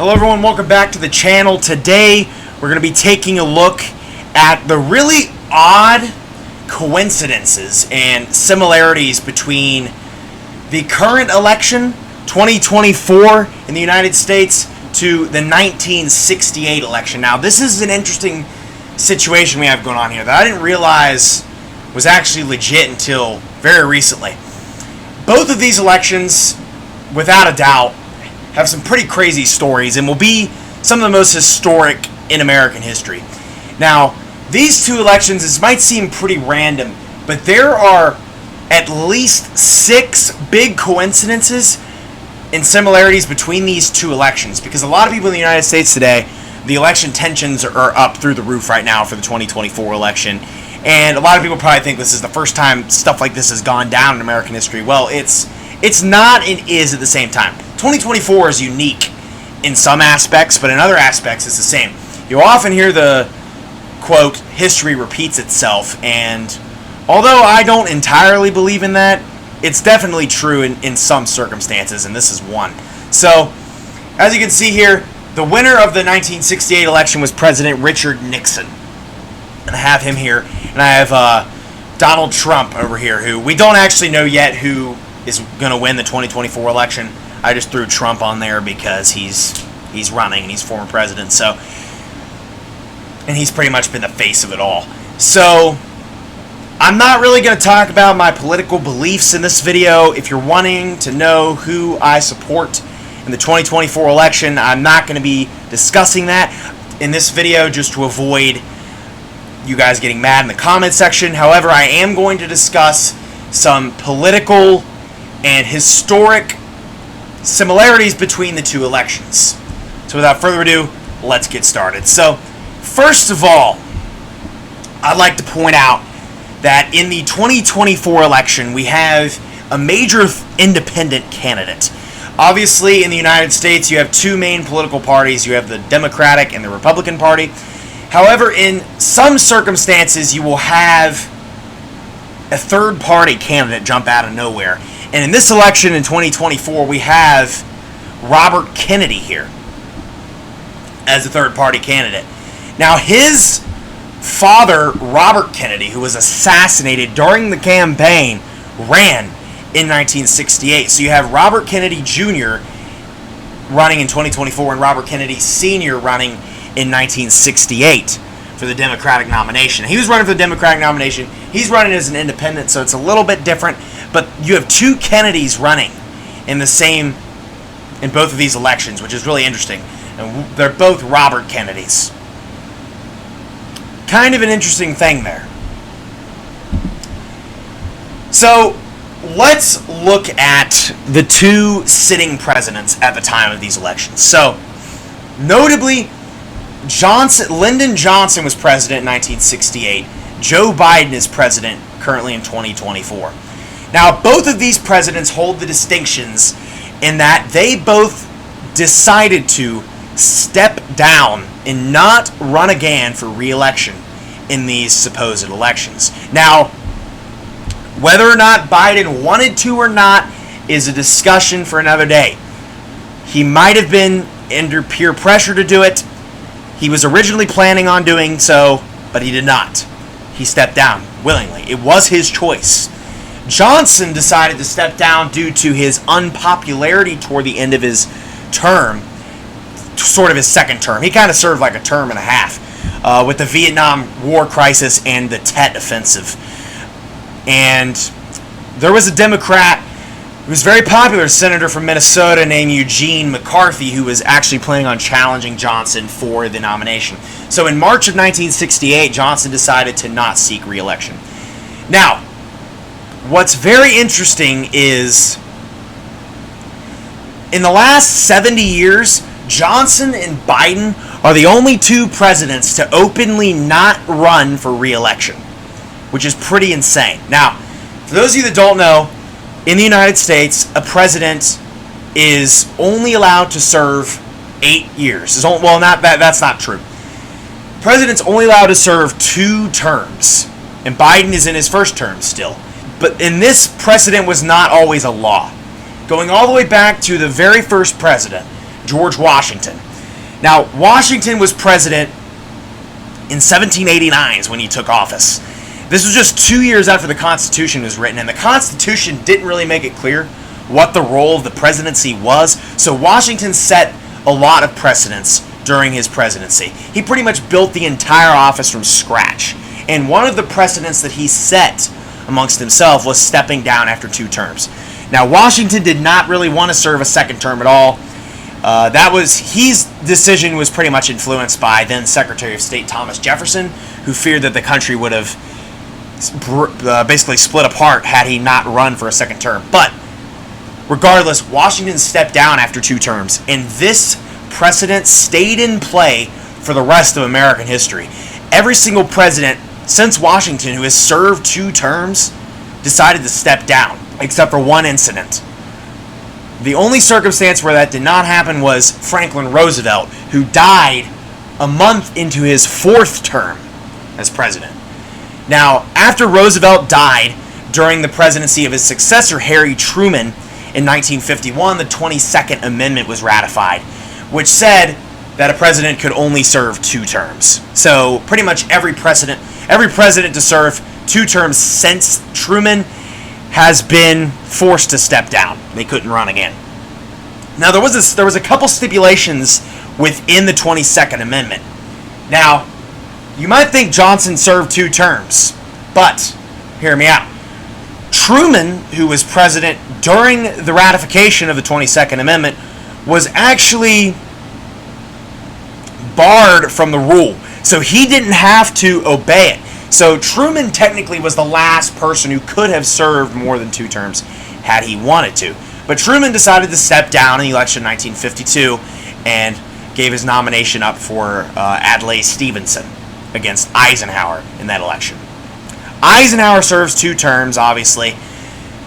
Hello everyone, welcome back to the channel. Today we're going to be taking a look at the really odd coincidences and similarities between the current election, 2024 in the United States, to the 1968 election. Now this is an interesting situation we have going on here that I didn't realize was actually legit until very recently. Both of these elections, without a doubt, have some pretty crazy stories and will be some of the most historic in American history. Now, these two elections, this might seem pretty random, but there are at least 6 big coincidences and similarities between these two elections, because a lot of people in the United States today, the election tensions are up through the roof right now for the 2024 election, and a lot of people probably think this is the first time stuff like this has gone down in American history. Well, it's not and is at the same time. 2024 is unique in some aspects, but in other aspects it's the same. You'll often hear the quote, history repeats itself, and although I don't entirely believe in that, it's definitely true in some circumstances, and this is one. So, as you can see here, the winner of the 1968 election was President Richard Nixon. And I have him here, and I have Donald Trump over here, who we don't actually know yet who is going to win the 2024 election. I just threw Trump on there because he's running and he's former president, so, and he's pretty much been the face of it all. So I'm not really going to talk about my political beliefs in this video. If you're wanting to know who I support in the 2024 election, I'm not going to be discussing that in this video just to avoid you guys getting mad in the comment section. However, I am going to discuss some political and historic similarities between the two elections. So without further ado, let's get started. So, first of all, I'd like to point out that in the 2024 election, we have a major independent candidate. Obviously, in the United States, you have two main political parties. You have the Democratic and the Republican Party. However, in some circumstances, you will have a third-party candidate jump out of nowhere. And in this election in 2024, we have Robert Kennedy here as a third-party candidate. Now, his father, Robert Kennedy, who was assassinated during the campaign, ran in 1968. So you have Robert Kennedy Jr. running in 2024 and Robert Kennedy Sr. running in 1968 for the Democratic nomination. He was running for the Democratic nomination. He's running as an independent, so it's a little bit different. But you have two Kennedys running in both of these elections, which is really interesting. And they're both Robert Kennedys. Kind of an interesting thing there. So, let's look at the two sitting presidents at the time of these elections. So, notably, Lyndon Johnson was president in 1968. Joe Biden is president currently in 2024. Now, both of these presidents hold the distinctions in that they both decided to step down and not run again for re-election in these supposed elections. Now, whether or not Biden wanted to or not is a discussion for another day. He might have been under peer pressure to do it. He was originally planning on doing so, but he did not. He stepped down willingly. It was his choice. Johnson decided to step down due to his unpopularity toward the end of his term, sort of his second term. He kind of served like a term and a half with the Vietnam War crisis and the Tet Offensive. And there was a Democrat who was very popular, senator from Minnesota named Eugene McCarthy, who was actually planning on challenging Johnson for the nomination. So in March of 1968, Johnson decided to not seek re-election. Now, what's very interesting is, in the last 70 years, Johnson and Biden are the only two presidents to openly not run for re-election, which is pretty insane. Now, for those of you that don't know, in the United States, a president is only allowed to serve 8 years. Well, that's not true. The president's only allowed to serve 2 terms, and Biden is in his first term still. But in this, precedent was not always a law. Going all the way back to the very first president, George Washington. Now, Washington was president in 1789 is when he took office. This was just 2 years after the Constitution was written, and the Constitution didn't really make it clear what the role of the presidency was, so Washington set a lot of precedents during his presidency. He pretty much built the entire office from scratch, and one of the precedents that he set amongst himself was stepping down after 2 terms. Now, Washington did not really want to serve a second term at all. His decision was pretty much influenced by then Secretary of State Thomas Jefferson, who feared that the country would have basically split apart had he not run for a second term. But regardless, Washington stepped down after 2 terms, and this precedent stayed in play for the rest of American history. Every single president since Washington who has served 2 terms decided to step down, except for one incident. The only circumstance where that did not happen was Franklin Roosevelt, who died a month into his 4th term as president. Now, after Roosevelt died during the presidency of his successor, Harry Truman, in 1951, the 22nd Amendment was ratified, which said that a president could only serve 2 terms. So pretty much every president to serve 2 terms since Truman has been forced to step down. They couldn't run again. Now, there was a couple stipulations within the 22nd Amendment. Now, you might think Johnson served 2 terms, but hear me out. Truman, who was president during the ratification of the 22nd Amendment, was actually barred from the rule. So he didn't have to obey it. So Truman technically was the last person who could have served more than 2 terms had he wanted to. But Truman decided to step down in the election in 1952 and gave his nomination up for Adlai Stevenson against Eisenhower in that election. Eisenhower serves 2 terms, obviously,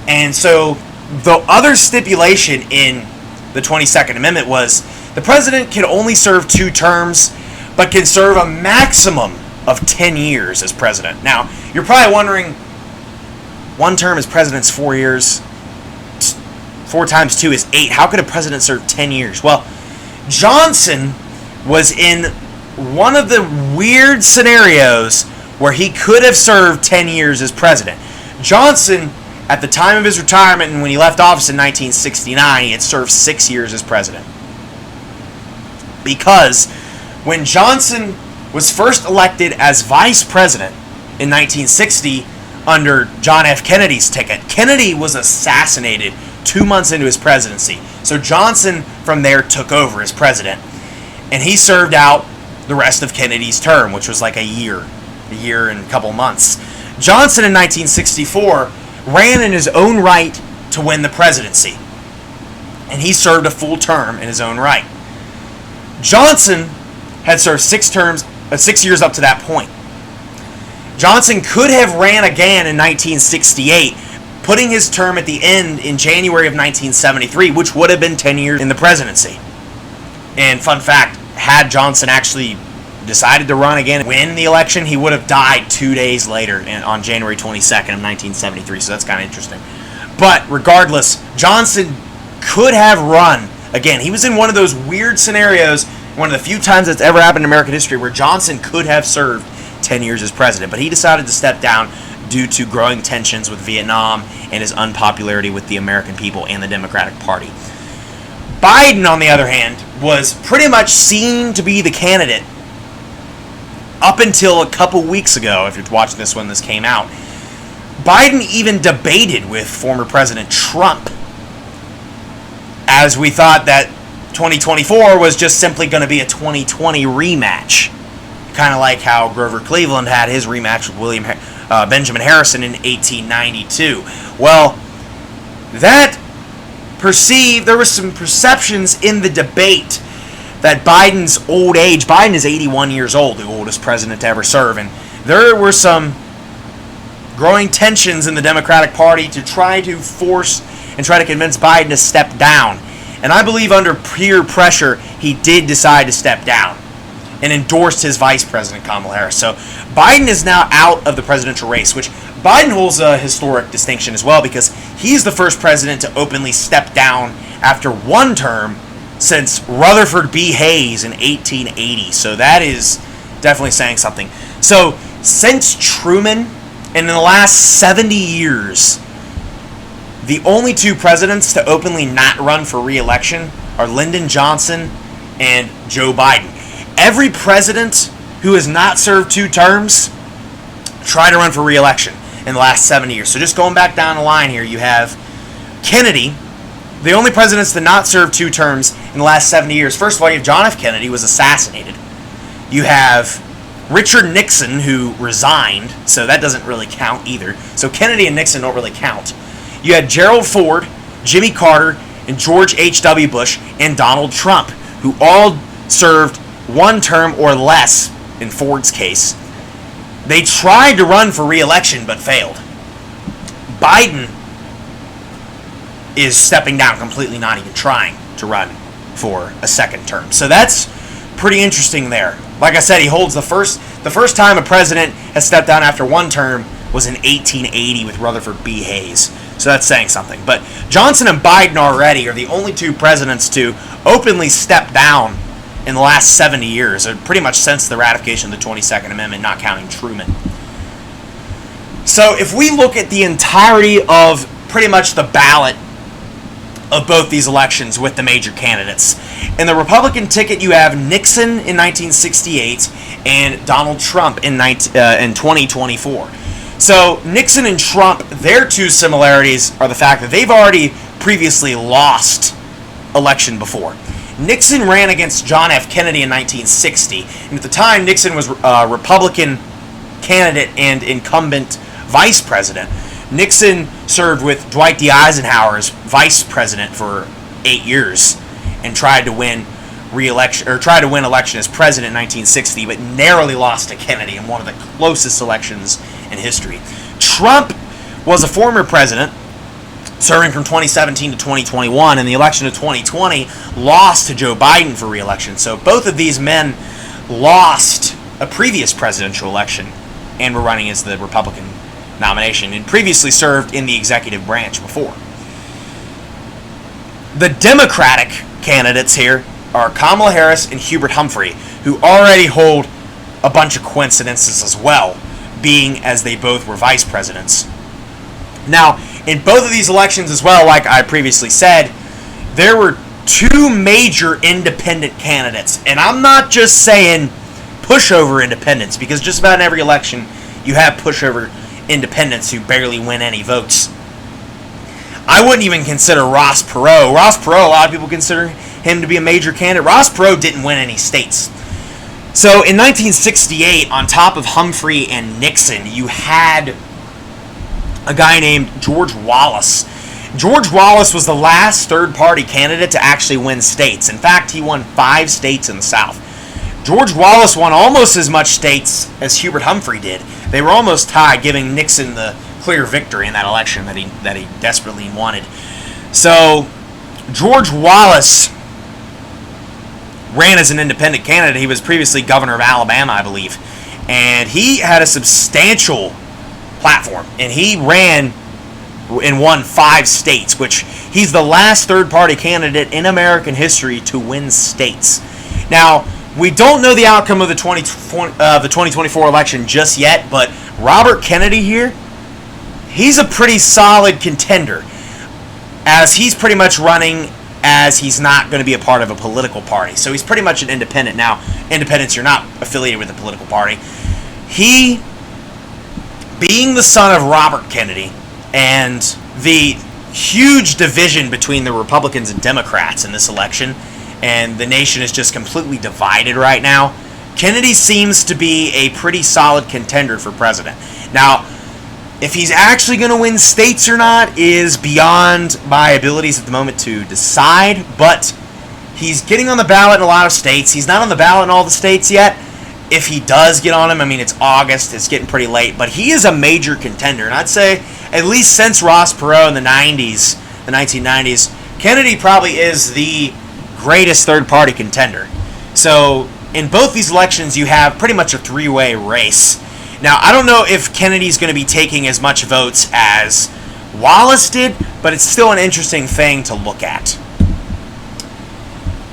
and so the other stipulation in the 22nd Amendment was the president can only serve 2 terms, but can serve a maximum of 10 years as president. Now, you're probably wondering, 1 term as president's 4 years, 4 times 2 is 8. How could a president serve 10 years? Well, Johnson was in one of the weird scenarios where he could have served 10 years as president. Johnson, at the time of his retirement and when he left office in 1969, he had served 6 years as president. Because when Johnson was first elected as vice president in 1960 under John F. Kennedy's ticket, Kennedy was assassinated 2 months into his presidency. So Johnson from there took over as president, and he served out the rest of Kennedy's term, which was like a year and a couple months. Johnson in 1964 ran in his own right to win the presidency, and he served a full term in his own right. Johnson had served 6 years up to that point. Johnson could have ran again in 1968, putting his term at the end in January of 1973, which would have been 10 years in the presidency. And fun fact, had Johnson actually decided to run again and win the election, he would have died 2 days later on January 22nd of 1973, so that's kind of interesting. But regardless, Johnson could have run again. He was in one of those weird scenarios, one of the few times that's ever happened in American history, where Johnson could have served 10 years as president, but he decided to step down due to growing tensions with Vietnam and his unpopularity with the American people and the Democratic Party. Biden, on the other hand, was pretty much seen to be the candidate up until a couple weeks ago, if you're watching this when this came out. Biden even debated with former President Trump, as we thought that 2024 was just simply going to be a 2020 rematch. Kind of like how Grover Cleveland had his rematch with Benjamin Harrison in 1892. Well, there was some perceptions in the debate that Biden's old age, Biden is 81 years old, the oldest president to ever serve, and there were some growing tensions in the Democratic Party to try to force and try to convince Biden to step down. And I believe under peer pressure, he did decide to step down and endorsed his vice president, Kamala Harris. So Biden is now out of the presidential race, which Biden holds a historic distinction as well, because he's the first president to openly step down after 1 term since Rutherford B. Hayes in 1880. So that is definitely saying something. So since Truman, and in the last 70 years, the only two presidents to openly not run for re-election are Lyndon Johnson and Joe Biden. Every president who has not served 2 terms tried to run for re-election in the last 70 years. So just going back down the line here, you have Kennedy, the only presidents to not serve 2 terms in the last 70 years. First of all, you have John F. Kennedy, was assassinated. You have Richard Nixon, who resigned, so that doesn't really count either. So Kennedy and Nixon don't really count. You had Gerald Ford, Jimmy Carter, and George H.W. Bush, and Donald Trump, who all served 1 term or less in Ford's case. They tried to run for re-election but failed. Biden is stepping down completely, not even trying to run for a 2nd term. So that's pretty interesting there. Like I said, he holds the first time a president has stepped down after 1 term was in 1880 with Rutherford B. Hayes. So that's saying something. But Johnson and Biden already are the only 2 presidents to openly step down in the last 70 years, or pretty much since the ratification of the 22nd Amendment, not counting Truman. So if we look at the entirety of pretty much the ballot of both these elections with the major candidates, in the Republican ticket you have Nixon in 1968 and Donald Trump in 2024. So Nixon and Trump, their 2 similarities are the fact that they've already previously lost election before. Nixon ran against John F. Kennedy in 1960, and at the time Nixon was a Republican candidate and incumbent vice president. Nixon served with Dwight D. Eisenhower as vice president for 8 years and tried to win election as president in 1960, but narrowly lost to Kennedy in one of the closest elections in history. Trump was a former president, serving from 2017 to 2021, and the election of 2020 lost to Joe Biden for re-election. So both of these men lost a previous presidential election and were running as the Republican nomination, and previously served in the executive branch before. The Democratic candidates here are Kamala Harris and Hubert Humphrey, who already hold a bunch of coincidences as well, being as they both were vice presidents. Now, in both of these elections as well, like I previously said, there were 2 major independent candidates. And I'm not just saying pushover independents, because just about in every election you have pushover independents who barely win any votes. I wouldn't even consider Ross Perot. Ross Perot, a lot of people consider him to be a major candidate. Ross Perot didn't win any states. So in 1968, on top of Humphrey and Nixon, you had a guy named George Wallace. George Wallace was the last third-party candidate to actually win states. In fact, he won 5 states in the South. George Wallace won almost as much states as Hubert Humphrey did. They were almost tied, giving Nixon the clear victory in that election that he desperately wanted. So George Wallace ran as an independent candidate. He was previously governor of Alabama, I believe. And he had a substantial platform. And he ran and won 5 states, which he's the last third-party candidate in American history to win states. Now, we don't know the outcome of the 2024 election just yet, but Robert Kennedy here, he's a pretty solid contender, as he's pretty much running as he's not going to be a part of a political party. So he's pretty much an independent. Now, independents, you're not affiliated with a political party. He, being the son of Robert Kennedy, and the huge division between the Republicans and Democrats in this election, and the nation is just completely divided right now, Kennedy seems to be a pretty solid contender for president. Now, if he's actually going to win states or not is beyond my abilities at the moment to decide, but he's getting on the ballot in a lot of states. He's not on the ballot in all the states yet. If he does get on him, I mean, it's August, it's getting pretty late, but he is a major contender. And I'd say, at least since Ross Perot in the 1990s, Kennedy probably is the greatest third-party contender. So, in both these elections, you have pretty much a 3-way race. Now, I don't know if Kennedy's going to be taking as much votes as Wallace did, but it's still an interesting thing to look at.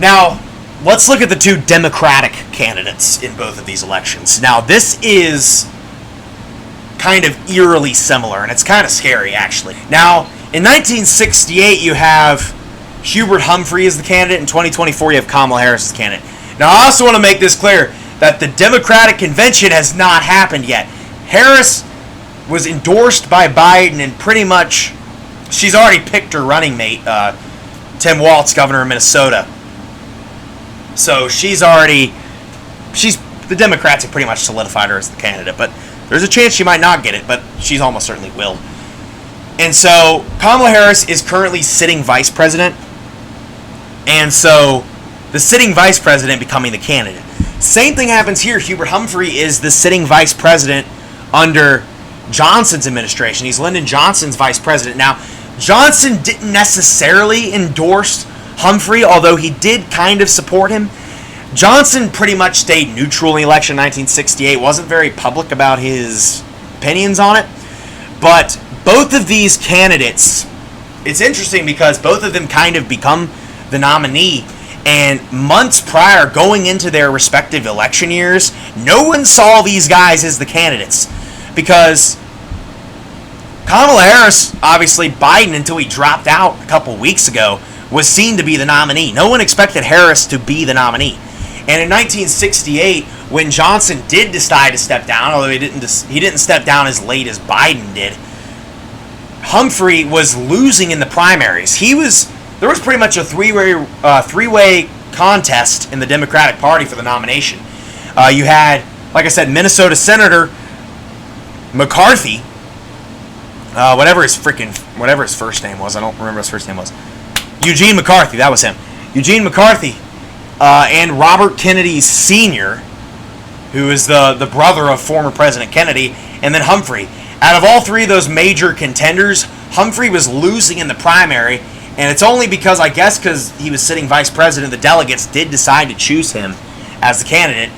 Now, let's look at the two Democratic candidates in both of these elections. Now, this is kind of eerily similar, and it's kind of scary, actually. Now, in 1968, you have Hubert Humphrey as the candidate. In 2024, you have Kamala Harris as the candidate. Now, I also want to make this clear that the Democratic convention has not happened yet. Harris was endorsed by Biden, and pretty much she's already picked her running mate, Tim Walz, governor of Minnesota. So the Democrats have pretty much solidified her as the candidate, but there's a chance she might not get it, but she's almost certainly will. And so Kamala Harris is currently sitting vice president, and so the sitting vice president becoming the candidate. Same thing happens here. Hubert Humphrey is the sitting vice president under Johnson's administration. He's Lyndon Johnson's vice president. Now, Johnson didn't necessarily endorse Humphrey, although he did kind of support him. Johnson pretty much stayed neutral in the election in 1968, wasn't very public about his opinions on it. But both of these candidates, it's interesting because both of them kind of become the nominee. And months prior, going into their respective election years, no one saw these guys as the candidates. Because Kamala Harris, obviously Biden, until he dropped out a couple weeks ago, was seen to be the nominee. No one expected Harris to be the nominee. And in 1968, when Johnson did decide to step down, although he didn't step down as late as Biden did, Humphrey was losing in the primaries. There was pretty much a three-way contest in the Democratic Party for the nomination. You had, like I said, Minnesota Senator McCarthy, whatever his first name was. I don't remember what his first name was. Eugene McCarthy, that was him. Eugene McCarthy and Robert Kennedy Sr., who is the brother of former President Kennedy, and then Humphrey. Out of all three of those major contenders, Humphrey was losing in the primary, and it's only because he was sitting vice president, the delegates did decide to choose him as the candidate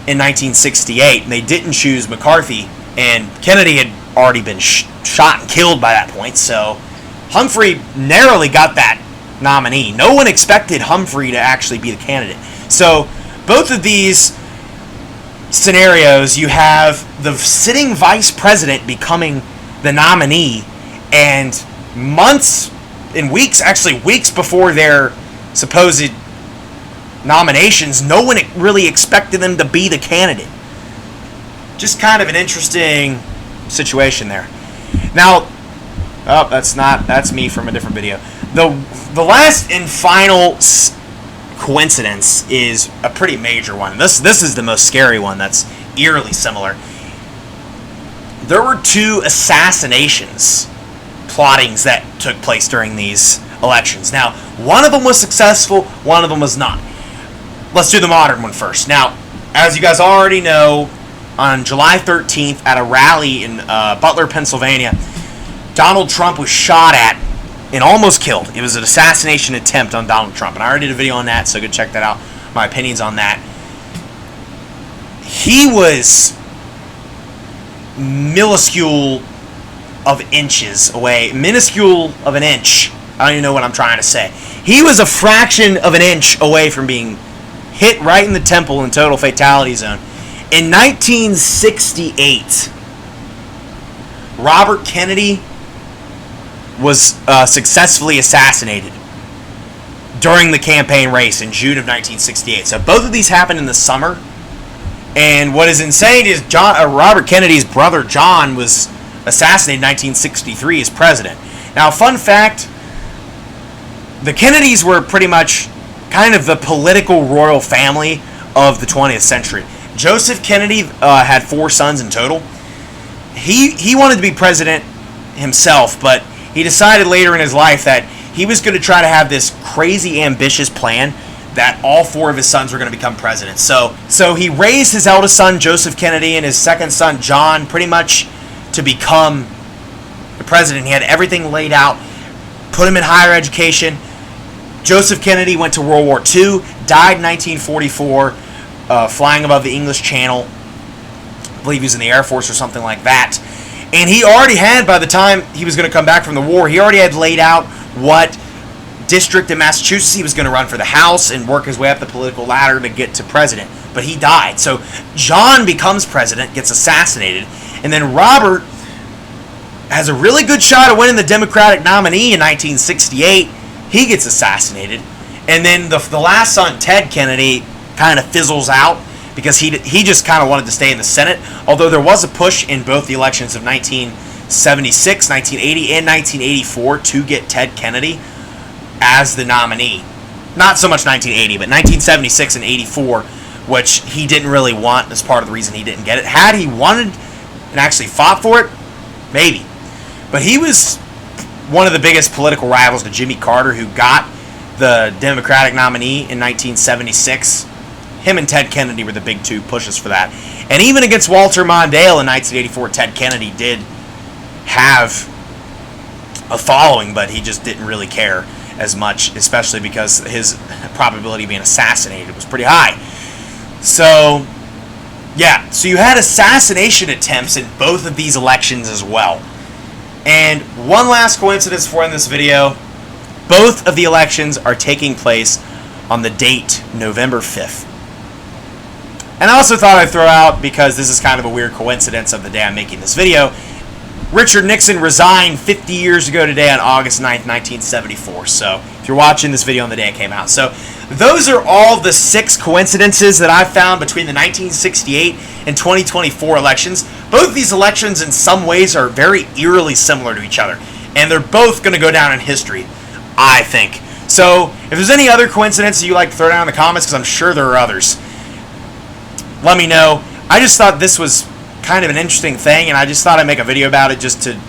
in 1968. And they didn't choose McCarthy, and Kennedy had already been shot and killed by that point, so Humphrey narrowly got that nominee. No one expected Humphrey to actually be the candidate. So both of these scenarios, you have the sitting vice president becoming the nominee, and weeks before their supposed nominations, no one really expected them to be the candidate. Just kind of an interesting situation there. Now, that's me from a different video. The last and final coincidence is a pretty major one. This is the most scary one that's eerily similar. There were two assassinations plottings that took place during these elections. Now, one of them was successful, one of them was not. Let's do the modern one first. Now, as you guys already know, on July 13th at a rally in Butler, Pennsylvania, Donald Trump was shot at and almost killed. It was an assassination attempt on Donald Trump, and I already did a video on that, so go check that out, my opinions on that. He was minuscule of an inch. I don't even know what I'm trying to say. He was a fraction of an inch away from being hit right in the temple in total fatality zone. In 1968, Robert Kennedy was successfely assassinated during the campaign race in June of 1968. So both of these happened in the summer. And what is insane is Robert Kennedy's brother John was assassinated in 1963 as president. Now, fun fact, the Kennedys were pretty much kind of the political royal family of the 20th century. Joseph Kennedy had 4 sons in total. He wanted to be president himself, but he decided later in his life that he was going to try to have this crazy ambitious plan that all 4 of his sons were going to become presidents. So he raised his eldest son, Joseph Kennedy, and his second son, John, pretty much to become the president. He had everything laid out, put him in higher education. Joseph Kennedy went to World War II, died in 1944, flying above the English Channel. I believe he was in the Air Force or something like that. And he already had, by the time he was going to come back from the war, he already had laid out what district in Massachusetts. He was going to run for the House and work his way up the political ladder to get to president. But he died. So John becomes president, gets assassinated, and then Robert has a really good shot at winning the Democratic nominee in 1968. He gets assassinated. And then the last son, Ted Kennedy, kind of fizzles out because he just kind of wanted to stay in the Senate. Although there was a push in both the elections of 1976, 1980, and 1984 to get Ted Kennedy as the nominee. Not so much 1980, but 1976 and 84, which he didn't really want as part of the reason he didn't get it. Had he wanted and actually fought for it, maybe. But he was one of the biggest political rivals to Jimmy Carter, who got the Democratic nominee in 1976. Him and Ted Kennedy were the big two pushes for that. And even against Walter Mondale in 1984, Ted Kennedy did have a following, but he just didn't really care as much, especially because his probability of being assassinated was pretty high. So, yeah, so you had assassination attempts in both of these elections as well. And one last coincidence for in this video, both of the elections are taking place on the date November 5th. And I also thought I'd throw out, because this is kind of a weird coincidence of the day I'm making this video, Richard Nixon resigned 50 years ago today on August 9th, 1974. So if you're watching this video on the day it came out. So those are all the 6 coincidences that I found between the 1968 and 2024 elections. Both of these elections in some ways are very eerily similar to each other. And they're both going to go down in history, I think. So if there's any other coincidences you'd like to throw down in the comments, because I'm sure there are others, let me know. I just thought this was kind of an interesting thing, and I just thought I'd make a video about it just to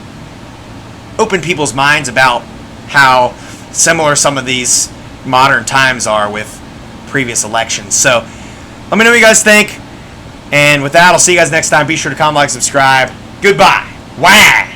open people's minds about how similar some of these modern times are with previous elections. So let me know what you guys think, and with that, I'll see you guys next time. Be sure to comment, like, subscribe. Goodbye. Wah!